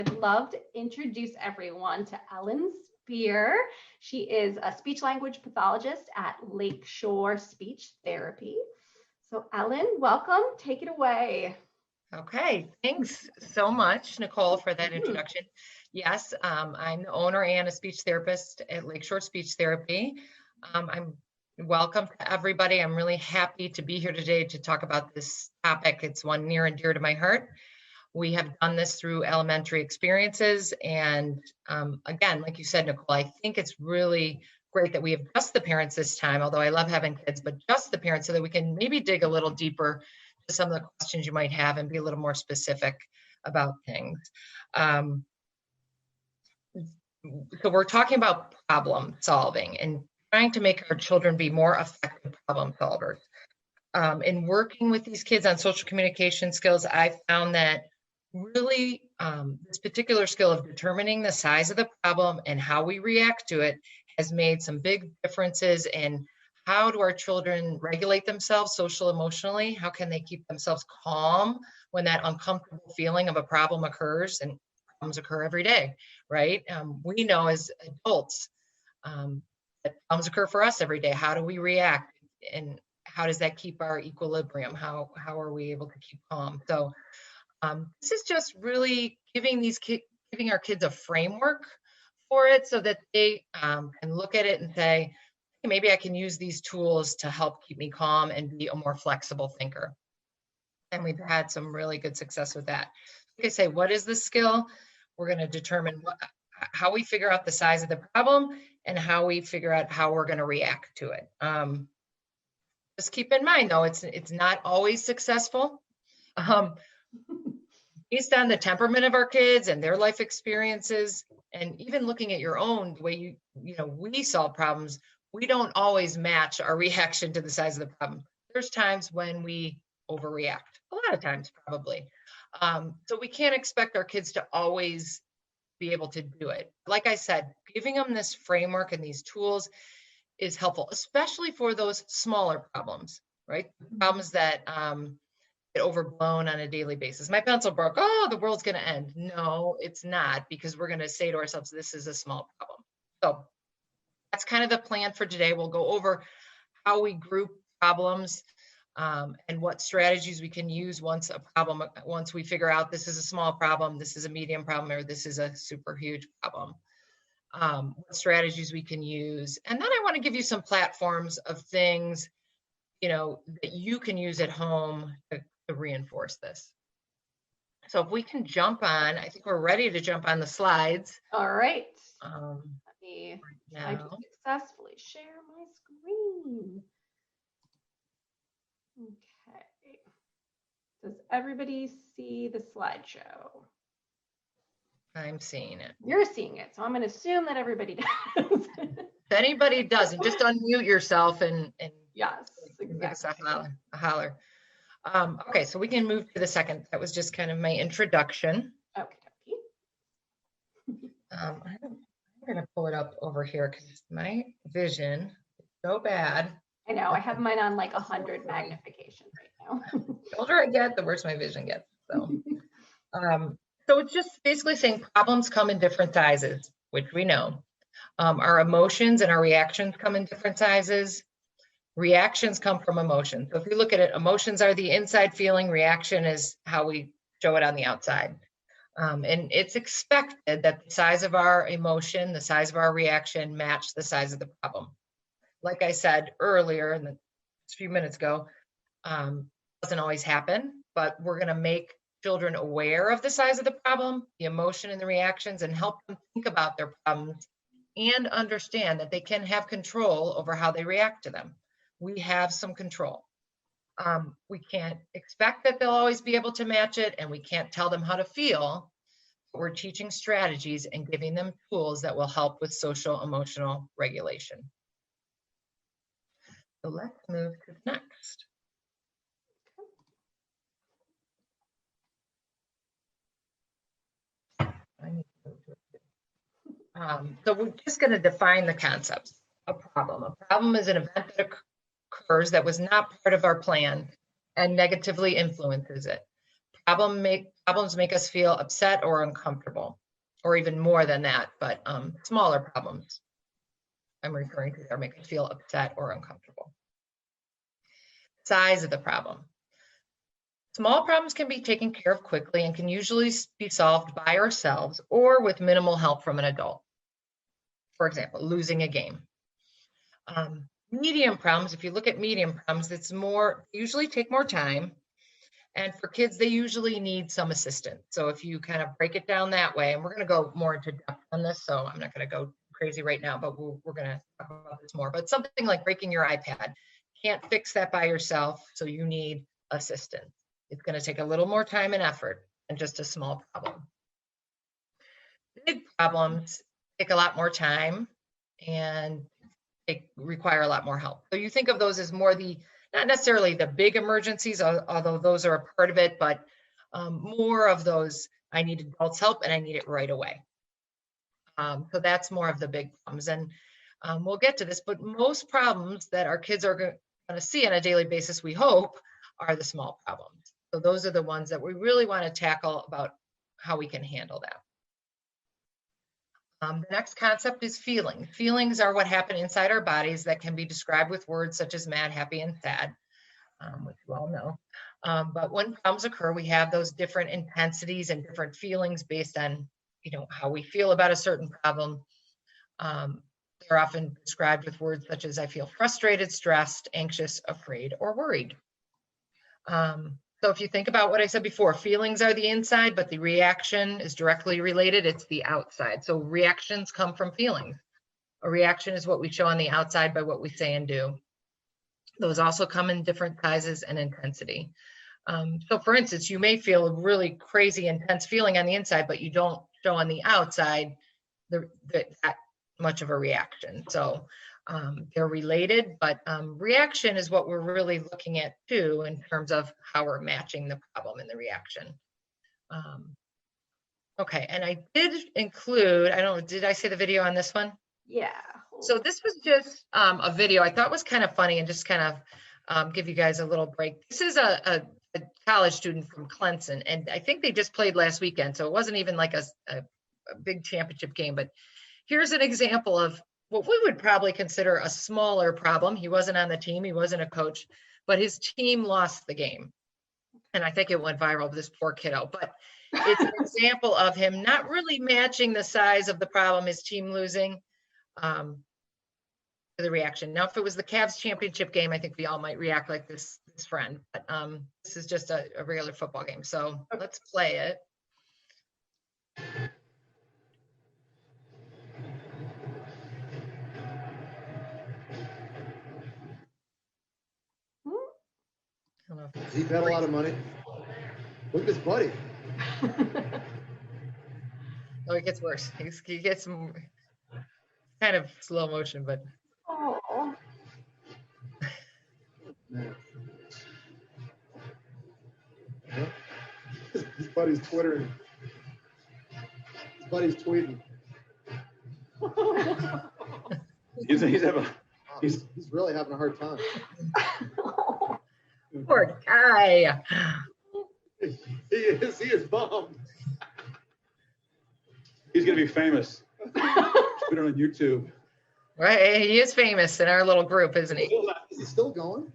I'd love to introduce everyone to Ellen Spear. She is a speech language pathologist at Lakeshore Speech Therapy. So Ellen, welcome. Take it away. Okay, thanks so much, Nicole, for that introduction. Yes, I'm the owner and a speech therapist at Lakeshore Speech Therapy. I'm welcome to everybody. I'm really happy to be here today to talk about this topic. It's one near and dear to my heart. We have done this through elementary experiences. And again, like you said, Nicole, I think it's really great that we have just the parents this time, although I love having kids, but just the parents so that we can maybe dig a little deeper to some of the questions you might have and be a little more specific about things. So we're talking about problem solving and trying to make our children be more effective problem solvers. In working with these kids on social communication skills, I found that really this particular skill of determining the size of the problem and how we react to it has made some big differences in how do our children regulate themselves social emotionally? How can they keep themselves calm when that uncomfortable feeling of a problem occurs? And problems occur every day, right? We know as adults that problems occur for us every day. How do we react? And how does that keep our equilibrium? How are we able to keep calm? So this is just really giving our kids a framework for it so that they can look at it and say, hey, maybe I can use these tools to help keep me calm and be a more flexible thinker. And we've had some really good success with that. Like I say, what is the skill? We're going to determine how we figure out the size of the problem and how we figure out how we're going to react to it. Just keep in mind, though, it's not always successful. Based on the temperament of our kids and their life experiences, and even looking at your own, the way we solve problems, we don't always match our reaction to the size of the problem. There's times when we overreact, a lot of times probably. So we can't expect our kids to always be able to do it. Like I said, giving them this framework and these tools is helpful, especially for those smaller problems, right? Problems that get overblown on a daily basis. My pencil broke. Oh, the world's going to end. No, it's not, because we're going to say to ourselves, this is a small problem. So that's kind of the plan for today. We'll go over how we group problems and what strategies we can use once we figure out this is a small problem, this is a medium problem, or this is a super huge problem. What strategies we can use. And then I want to give you some platforms of things, that you can use at home to reinforce this. So if we can jump on, I think we're ready to jump on the slides. All right. Let me try to successfully share my screen. Okay. Does everybody see the slideshow? I'm seeing it. You're seeing it, so I'm going to assume that everybody does. If anybody doesn't, just unmute yourself and yes, exactly. Give us a holler. Okay, so we can move to the second. That was just kind of my introduction. Okay. I'm going to pull it up over here because my vision is so bad. I know. I have mine on like 100 magnification right now. The older I get, the worse my vision gets. So, so it's just basically saying problems come in different sizes, which we know. Our emotions and our reactions come in different sizes. Reactions come from emotions. So if you look at it, emotions are the inside feeling, reaction is how we show it on the outside. And it's expected that the size of our emotion, the size of our reaction match the size of the problem. Like I said earlier, a few minutes ago, doesn't always happen, but we're going to make children aware of the size of the problem, the emotion and the reactions, and help them think about their problems and understand that they can have control over how they react to them. We have some control. We can't expect that they'll always be able to match it, and we can't tell them how to feel. But we're teaching strategies and giving them tools that will help with social emotional regulation. So let's move to the next. So we're just going to define the concepts. A problem. A problem is an event that occurs that was not part of our plan and negatively influences it. Problems make us feel upset or uncomfortable, or even more than that, but smaller problems I'm referring to there make us feel upset or uncomfortable. Size of the problem. Small problems can be taken care of quickly and can usually be solved by ourselves or with minimal help from an adult. For example, losing a game. Medium problems, if you look at medium problems, usually take more time. And for kids, they usually need some assistance. So if you kind of break it down that way, and we're going to go more into depth on this, so I'm not going to go crazy right now, but we're going to talk about this more. But something like breaking your iPad, can't fix that by yourself, so you need assistance. It's going to take a little more time and effort than just a small problem. Big problems take a lot more time and require a lot more help. So you think of those as more not necessarily the big emergencies, although those are a part of it, but more of those, I need adults' help and I need it right away. So that's more of the big problems. And we'll get to this, but most problems that our kids are going to see on a daily basis, we hope, are the small problems. So those are the ones that we really want to tackle about how we can handle that. The next concept is feeling. Feelings are what happen inside our bodies that can be described with words such as mad, happy, and sad, which you all know. But when problems occur, we have those different intensities and different feelings based on, how we feel about a certain problem. They're often described with words such as I feel frustrated, stressed, anxious, afraid, or worried. So if you think about what I said before, feelings are the inside, but the reaction is directly related. It's the outside. So reactions come from feelings. A reaction is what we show on the outside by what we say and do. Those also come in different sizes and intensity. So for instance, you may feel a really crazy, intense feeling on the inside, but you don't show on the outside that much of a reaction. So they're related, but reaction is what we're really looking at too in terms of how we're matching the problem and the reaction. Okay, and I did include, I don't know, did I say the video on this one? Yeah. So this was just a video I thought was kind of funny and just kind of give you guys a little break. This is a college student from Clemson, and I think they just played last weekend, so it wasn't even like a big championship game, but here's an example of what we would probably consider a smaller problem. He wasn't on the team, he wasn't a coach, but his team lost the game. And I think it went viral, this poor kiddo, but it's an example of him not really matching the size of the problem, his team losing, to the reaction. Now, if it was the Cavs championship game, I think we all might react like this friend, but this is just a regular football game. So let's play it. Does he bet a lot of money? Look at his buddy. Oh, it gets worse. He gets some kind of slow motion, but. Oh. Yeah. His buddy's twittering. His buddy's tweeting. He's really having a hard time. Poor guy. He is bummed. He's gonna be famous. Put it on YouTube. Right, he is famous in our little group, isn't he? Is he still going?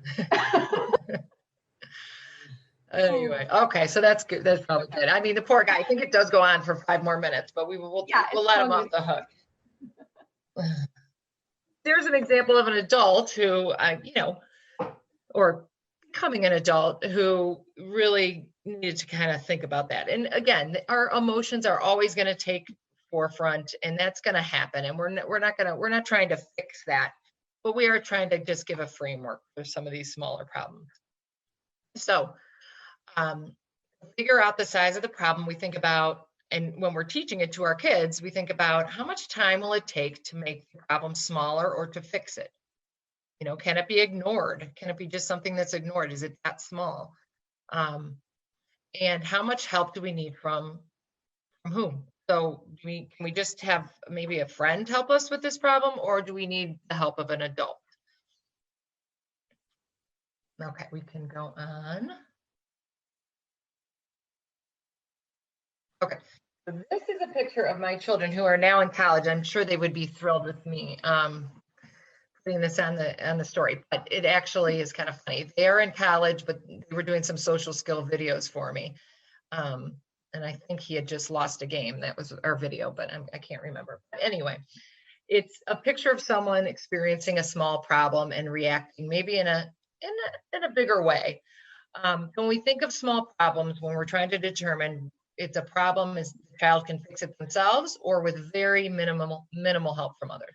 Anyway, okay, so that's good. That's probably good. I mean, the poor guy. I think it does go on for 5 more minutes, but we'll let him off the hook. There's an example of an adult who, or becoming an adult who really needed to kind of think about that. And again, our emotions are always going to take forefront, and that's going to happen. And we're not trying to fix that, but we are trying to just give a framework for some of these smaller problems. So, figure out the size of the problem. We think about, and when we're teaching it to our kids, we think about how much time will it take to make the problem smaller or to fix it? Can it be ignored? Can it be just something that's ignored? Is it that small? And how much help do we need from whom? So can we just have maybe a friend help us with this problem, or do we need the help of an adult? Okay, we can go on. Okay. So this is a picture of my children who are now in college. I'm sure they would be thrilled with me putting this on the story, but it actually is kind of funny. They're in college, but they were doing some social skill videos for me. And I think he had just lost a game. That was our video, but I can't remember. But anyway, it's a picture of someone experiencing a small problem and reacting maybe in a bigger way. When we think of small problems, when we're trying to determine it's a problem, is the child can fix it themselves or with very minimal help from others.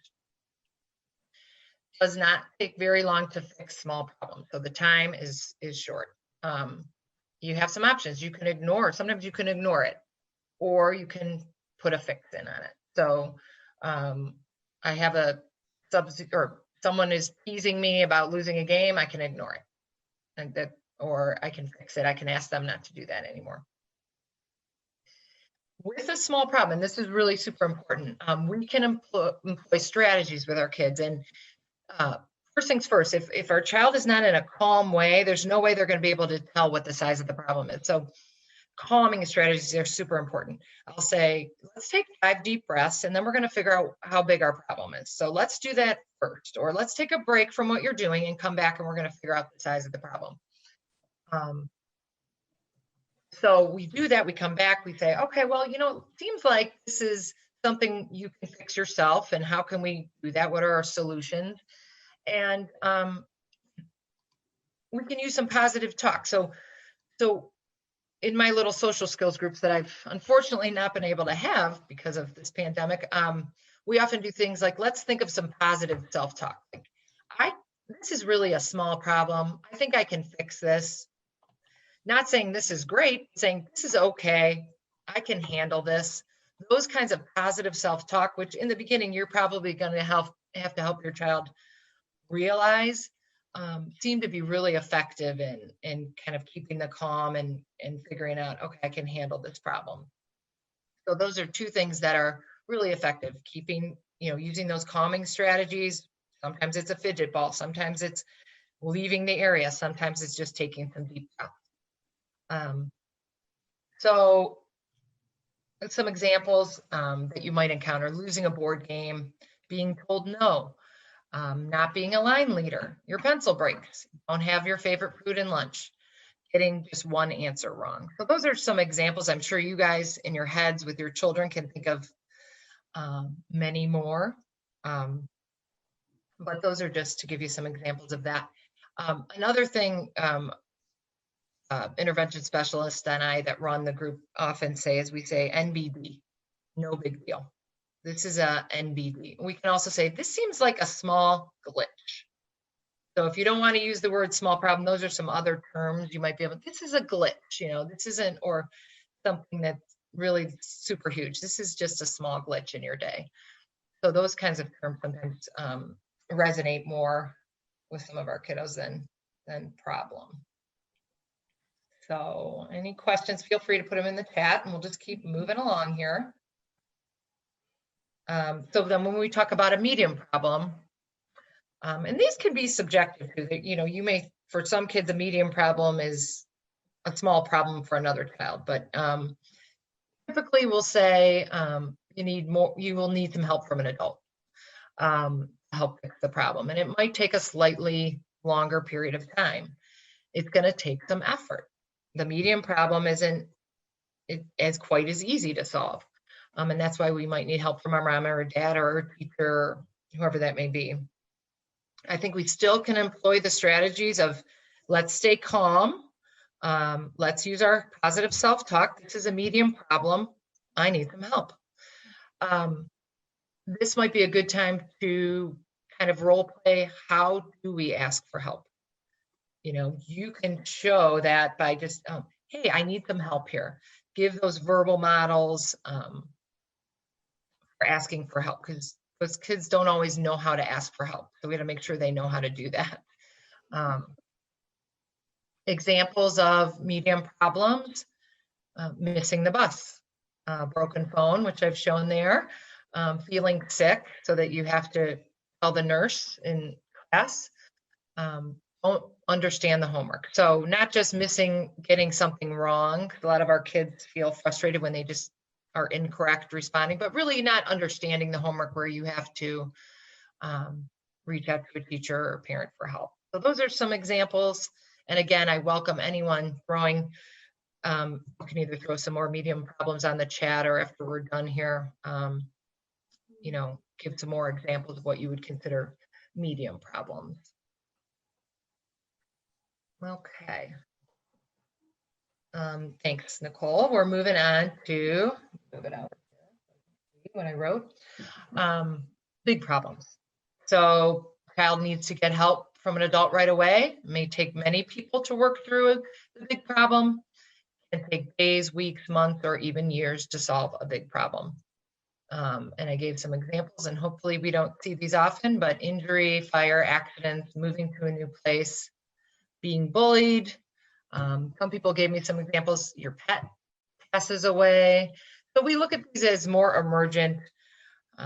Does not take very long to fix small problems, so the time is short. You have some options. You can ignore. Sometimes you can ignore it, or you can put a fix in on it. So I have a or someone is teasing me about losing a game. I can ignore it, and that, or I can fix it. I can ask them not to do that anymore. With a small problem, and this is really super important, we can employ strategies with our kids. And first things first, if our child is not in a calm way, there's no way they're going to be able to tell what the size of the problem is. So calming strategies are super important. I'll say, let's take 5 deep breaths, and then we're going to figure out how big our problem is. So let's do that first, or let's take a break from what you're doing and come back and we're going to figure out the size of the problem. So we do that, we come back, we say, okay, well, you know, it seems like this is something you can fix yourself, and how can we do that? What are our solutions? And we can use some positive talk. So in my little social skills groups that I've unfortunately not been able to have because of this pandemic, we often do things like, let's think of some positive self-talk. Like, this is really a small problem. I think I can fix this. Not saying this is great, saying this is okay. I can handle this. Those kinds of positive self-talk, which in the beginning, you're probably going to have to help your child realize, seem to be really effective in kind of keeping the calm and figuring out, okay, I can handle this problem. So those are 2 things that are really effective, keeping, using those calming strategies. Sometimes it's a fidget ball, sometimes it's leaving the area, sometimes it's just taking some deep breaths. So some examples that you might encounter: losing a board game, being told no, not being a line leader, your pencil breaks, don't have your favorite food and lunch, getting just one answer wrong. So those are some examples. I'm sure you guys in your heads with your children can think of many more, but those are just to give you some examples of that. Another thing intervention specialists and I that run the group often say is, we say NBD, no big deal. This is a NBD. We can also say, this seems like a small glitch. So if you don't want to use the word small problem, those are some other terms you might be able, this is a glitch, this isn't, or something that's really super huge. This is just a small glitch in your day. So those kinds of terms sometimes resonate more with some of our kiddos than problem. So any questions, feel free to put them in the chat and we'll just keep moving along here. So then when we talk about a medium problem, and these can be subjective too, you may, for some kids, a medium problem is a small problem for another child, but typically we'll say you will need some help from an adult to help fix the problem. And it might take a slightly longer period of time. It's going to take some effort. The medium problem isn't as quite as easy to solve. And that's why we might need help from our mom or dad or our teacher, whoever that may be. I think we still can employ the strategies of, let's stay calm. Let's use our positive self-talk. This is a medium problem. I need some help. This might be a good time to kind of role play. How do we ask for help? You can show that by just, hey, I need some help here. Give those verbal models for asking for help, because those kids don't always know how to ask for help. So we got to make sure they know how to do that. Examples of medium problems: missing the bus, broken phone, which I've shown there, feeling sick so that you have to tell the nurse in class, don't understand the homework. So not just getting something wrong. A lot of our kids feel frustrated when they just are incorrect responding, but really not understanding the homework where you have to reach out to a teacher or parent for help. So those are some examples. And again, I welcome anyone throwing, you can either throw some more medium problems on the chat, or after we're done here, you know, give some more examples of what you would consider medium problems. Okay. Thanks, Nicole. We're moving on to, move it out what I wrote, big problems. So child needs to get help from an adult right away. It may take many people to work through the big problem. It can take days, weeks, months, or even years to solve a big problem. And I gave some examples, and hopefully we don't see these often, but injury, fire, accidents, moving to a new place, being bullied. Some people gave me some examples. Your pet passes away. So we look at these as more emergent,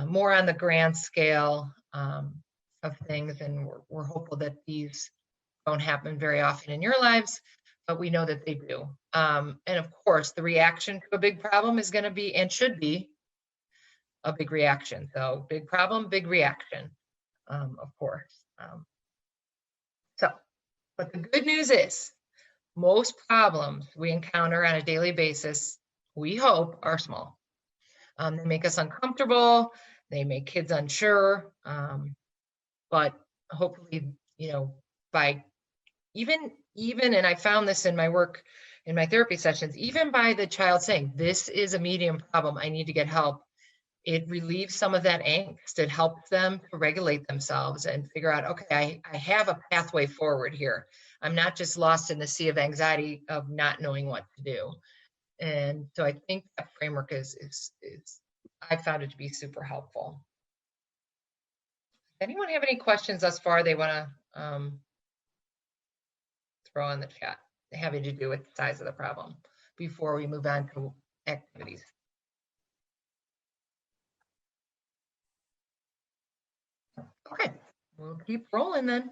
more on the grand scale of things, and we're hopeful that these don't happen very often in your lives, but we know that they do. And of course, the reaction to a big problem is going to be, and should be, a big reaction. So big problem, big reaction, of course. But the good news is most problems we encounter on a daily basis, we hope, are small. They make us uncomfortable. They make kids unsure. But hopefully, you know, by even, and I found this in my work, in my therapy sessions, even by the child saying, this is a medium problem, I need to get help, it relieves some of that angst. It helps them to regulate themselves and figure out, okay, I have a pathway forward here. I'm not just lost in the sea of anxiety of not knowing what to do. And so I think that framework is I found it to be super helpful. Anyone have any questions thus far they want to throw in the chat having to do with the size of the problem before we move on to activities? Okay, we'll keep rolling then.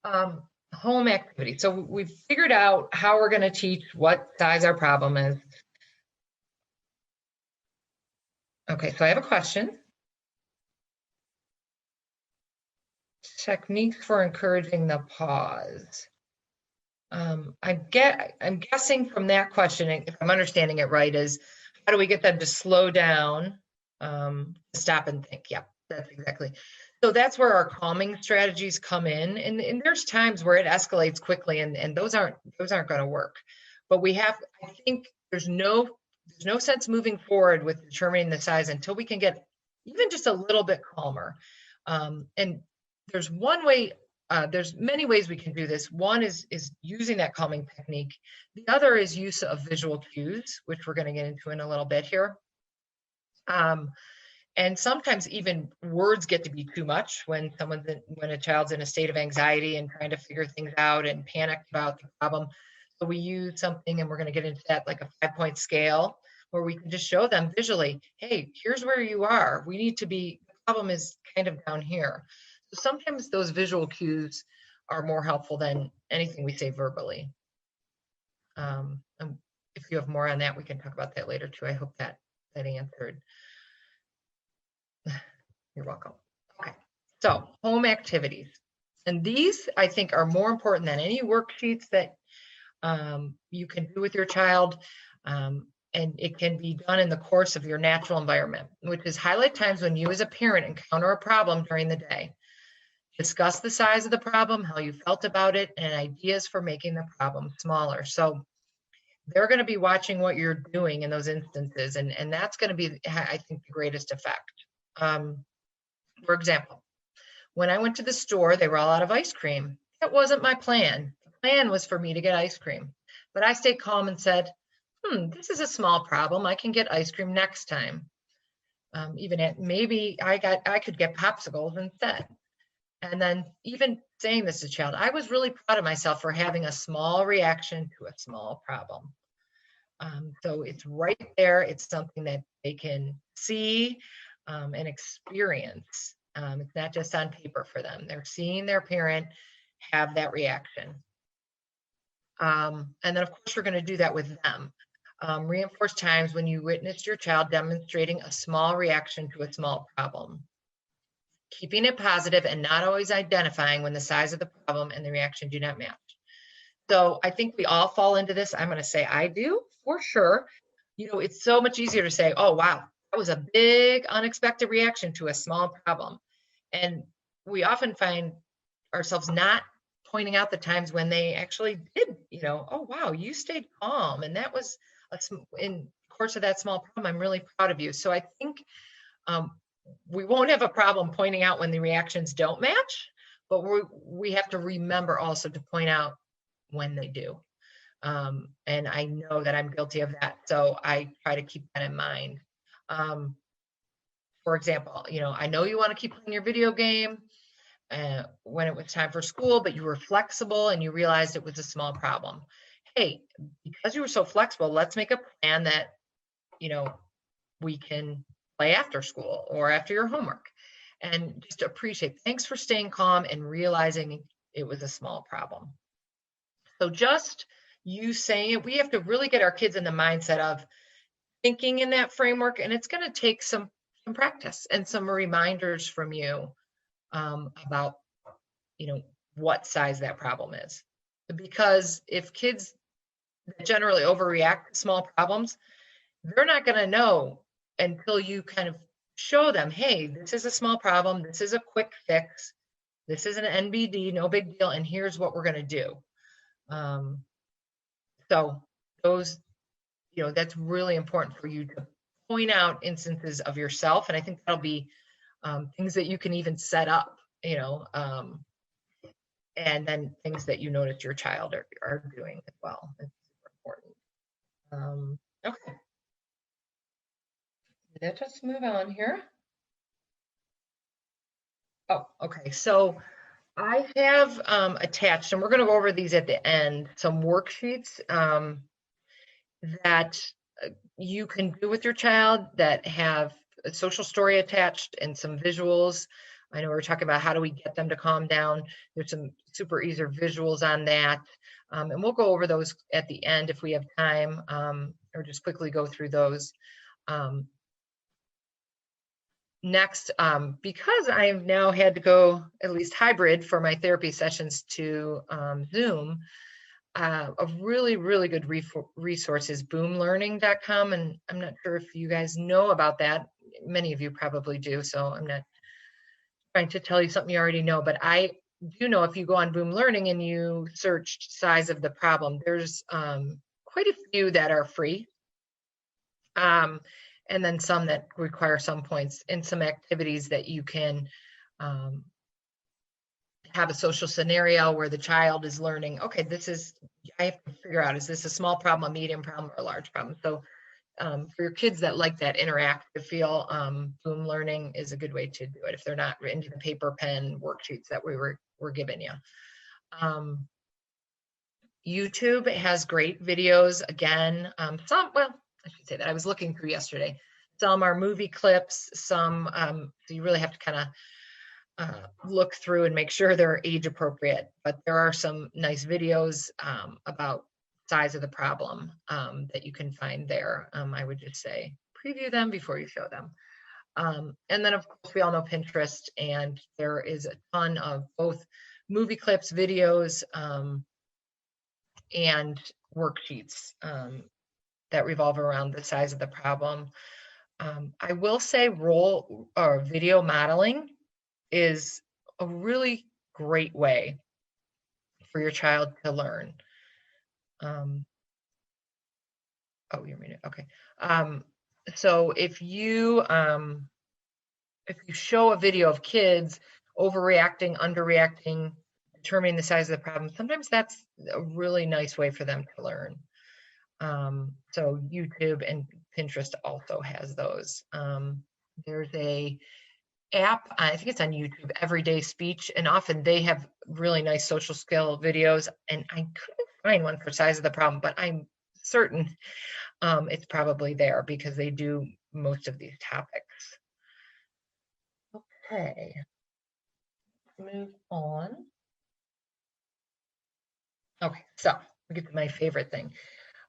Home activity. So we've figured out how we're going to teach what size our problem is. Okay, so I have a question. Techniques for encouraging the pause. I'm guessing from that question, if I'm understanding it right, is how do we get them to slow down, stop and think? Yeah, that's exactly. So that's where our calming strategies come in, and there's times where it escalates quickly, and those aren't going to work. But we have, I think, there's no sense moving forward with determining the size until we can get even just a little bit calmer. And there's one way. There's many ways we can do this. One is using that calming technique. The other is use of visual cues, which we're going to get into in a little bit here. And sometimes even words get to be too much when a child's in a state of anxiety and trying to figure things out and panicked about the problem. So we use something, and we're going to get into that, like a 5-point scale, where we can just show them visually, hey, here's where you are. We need to be, the problem is kind of down here. So sometimes those visual cues are more helpful than anything we say verbally. And if you have more on that, we can talk about that later too. I hope that answered. You're welcome. Okay, so home activities. And these, I think, are more important than any worksheets that you can do with your child. And it can be done in the course of your natural environment, which is highlight times when you as a parent encounter a problem during the day. Discuss the size of the problem, how you felt about it, and ideas for making the problem smaller. So they're going to be watching what you're doing in those instances, and that's going to be, I think, the greatest effect. For example, when I went to the store, they were all out of ice cream. That wasn't my plan. The plan was for me to get ice cream. But I stayed calm and said, this is a small problem. I can get ice cream next time. Maybe I could get popsicles instead. And then even saying this to a child, I was really proud of myself for having a small reaction to a small problem. So it's right there. It's something that they can see and experience. It's not just on paper for them. They're seeing their parent have that reaction. And then of course, we're going to do that with them. Reinforce times when you witnessed your child demonstrating a small reaction to a small problem. Keeping it positive and not always identifying when the size of the problem and the reaction do not match. So I think we all fall into this. I'm going to say I do for sure. You know, it's so much easier to say, oh, wow, that was a big unexpected reaction to a small problem. And we often find ourselves not pointing out the times when they actually did, you know, oh, wow, you stayed calm. And that was in the course of that small problem. I'm really proud of you. So I think we won't have a problem pointing out when the reactions don't match, but we have to remember also to point out when they do. And I know that I'm guilty of that. So I try to keep that in mind. For example, you know, I know you want to keep playing your video game when it was time for school, but you were flexible and you realized it was a small problem. Hey, because you were so flexible, let's make a plan that, you know, we can play after school or after your homework, and just appreciate, thanks for staying calm and realizing it was a small problem. So just you saying it, we have to really get our kids in the mindset of thinking in that framework, and it's going to take some practice and some reminders from you about, you know, what size that problem is. Because if kids generally overreact to small problems, they're not going to know until you kind of show them, hey, this is a small problem, this is a quick fix, this is an NBD, no big deal, and here's what we're going to do. So those, you know, that's really important for you to point out instances of yourself, and I think that'll be things that you can even set up, you know, and then things that you notice your child are doing as well. It's super important. Okay. Let's just move on here. Oh, okay. So I have attached, and we're going to go over these at the end, some worksheets that you can do with your child that have a social story attached and some visuals. I know we're talking about how do we get them to calm down. There's some super easy visuals on that. And we'll go over those at the end if we have time, or just quickly go through those. Next, because I've now had to go at least hybrid for my therapy sessions to Zoom, a really, really good resource is boomlearning.com. And I'm not sure if you guys know about that. Many of you probably do. So I'm not trying to tell you something you already know, but I do know if you go on Boom Learning and you search size of the problem, there's quite a few that are free. And then some that require some points, and some activities that you can have a social scenario where the child is learning, okay, this is, I have to figure out, is this a small problem, a medium problem, or a large problem? So for your kids that like that interactive feel, Boom Learning is a good way to do it if they're not into the paper pen worksheets that we were giving you. YouTube has great videos. Again, some, well, I should say that I was looking through yesterday. Some are movie clips, some, so you really have to kind of look through and make sure they're age appropriate, but there are some nice videos about size of the problem that you can find there. I would just say preview them before you show them. And then of course we all know Pinterest, and there is a ton of both movie clips, videos, and worksheets that revolve around the size of the problem. I will say role or video modeling is a really great way for your child to learn. Oh, you're muted. Okay. So if you show a video of kids overreacting, underreacting, determining the size of the problem, sometimes that's a really nice way for them to learn. So YouTube and Pinterest also has those. There's a app, I think it's on YouTube, Everyday Speech, and often they have really nice social skill videos, and I couldn't find one for size of the problem, but I'm certain it's probably there because they do most of these topics. Okay, move on. Okay, so get to my favorite thing.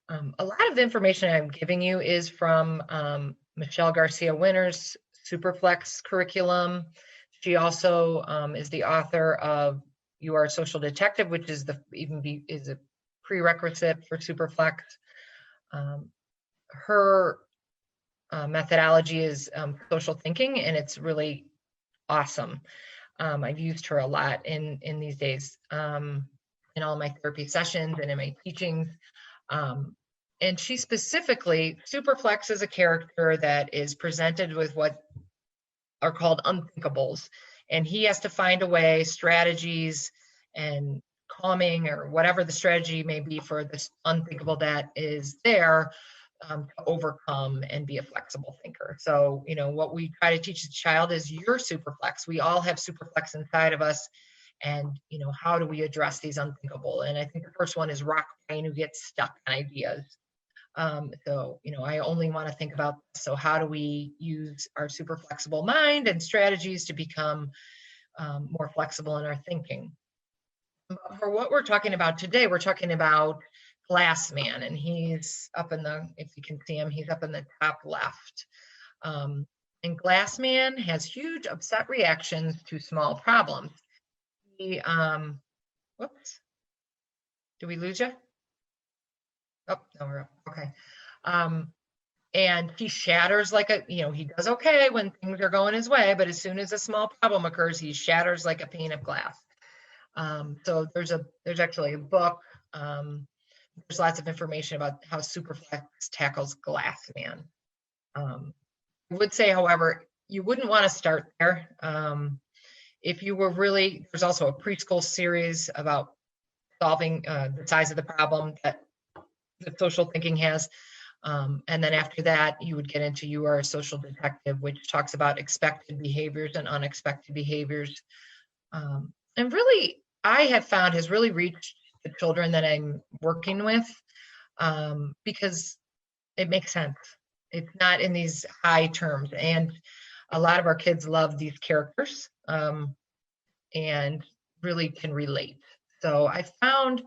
A lot of the information I'm giving you is from Michelle Garcia Winter's Superflex curriculum. She also is the author of You Are a Social Detective, which is is a prerequisite for Superflex. Her methodology is social thinking, and it's really awesome. I've used her a lot in these days, in all my therapy sessions and in my teachings. And she specifically, Superflex is a character that is presented with what are called unthinkables. And he has to find a way, strategies and calming or whatever the strategy may be for this unthinkable that is there, to overcome and be a flexible thinker. So, you know, what we try to teach the child is your superflex. We all have superflex inside of us. And, you know, how do we address these unthinkable? And I think the first one is rock brain, who gets stuck on ideas. So, you know, I only want to think about this. So how do we use our super flexible mind and strategies to become more flexible in our thinking? For what we're talking about today, we're talking about Glass Man, and he's up in the, if you can see him, he's up in the top left. And Glass Man has huge upset reactions to small problems. He, whoops, did we lose you? Oh, no, we're up. Okay. And he shatters like a, you know, he does okay when things are going his way, but as soon as a small problem occurs, he shatters like a pane of glass. So there's actually a book. There's lots of information about how Superflex tackles Glass Man. I would say, however, you wouldn't want to start there. If you were really, there's also a preschool series about solving the size of the problem that social thinking has. And then after that, you would get into You Are a Social Detective, which talks about expected behaviors and unexpected behaviors. And really, I have found has really reached the children that I'm working with, because it makes sense. It's not in these high terms. And a lot of our kids love these characters, and really can relate. So I found,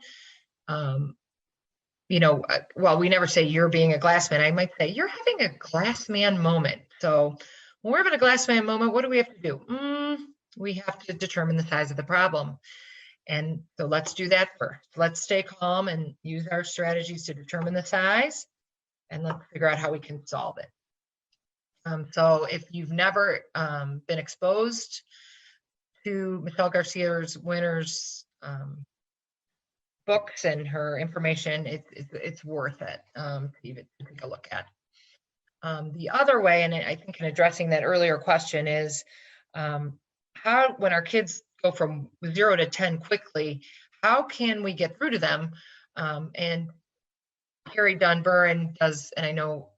you know, well, we never say you're being a glass man. I might say you're having a glass man moment. So when we're having a glass man moment, what do we have to do? We have to determine the size of the problem. And so let's do that first. Let's stay calm and use our strategies to determine the size, and let's figure out how we can solve it. So if you've never been exposed to Michelle Garcia Winter's books and her information, it's worth it to even take a look at. The other way, and I think in addressing that earlier question, is how, when our kids go from 0 to 10 quickly, how can we get through to them? And Carrie Dunbar does, and I know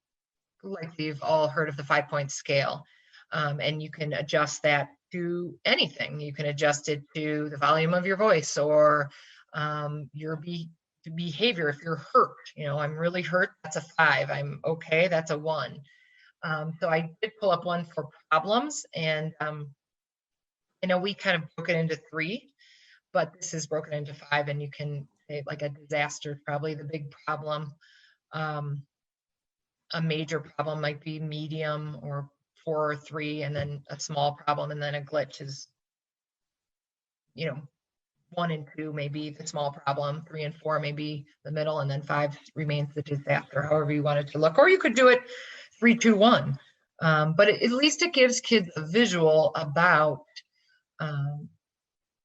likely you've all heard of the 5-point scale, and you can adjust that to anything. You can adjust it to the volume of your voice, or your behavior. If you're hurt, you know, I'm really hurt, that's a 5. I'm okay, that's a 1. So I did pull up one for problems, and I know we kind of broke it into 3, but this is broken into 5, and you can say like a disaster, probably the big problem. A major problem might be medium or 4 or 3, and then a small problem, and then a glitch is, you know, 1 and 2 may be the small problem, 3 and 4 may be the middle, and then 5 remains the disaster, however you want it to look. Or you could do it 3, 2, 1. But at least it gives kids a visual about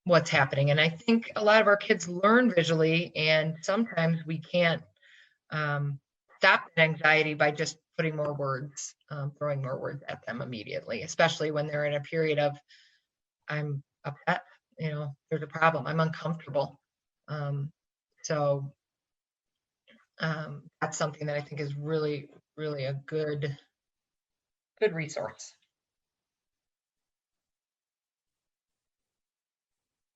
what's happening. And I think a lot of our kids learn visually, and sometimes we can't stop the anxiety by just putting more words, throwing more words at them immediately, especially when they're in a period of, I'm upset, you know, there's a problem, I'm uncomfortable. So that's something that I think is really, really a good resource.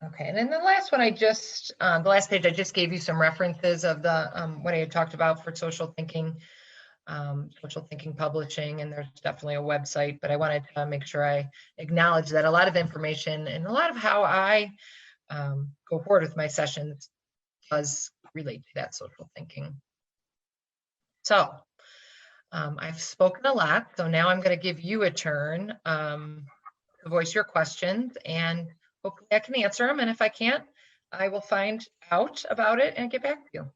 Okay, and then the last one, the last page, I just gave you some references of the what I had talked about for social thinking publishing, and there's definitely a website, but I wanted to make sure I acknowledge that a lot of information and a lot of how I go forward with my sessions does relate to that social thinking. So I've spoken a lot, so now I'm going to give you a turn to voice your questions, and hopefully I can answer them. And if I can't, I will find out about it and get back to you.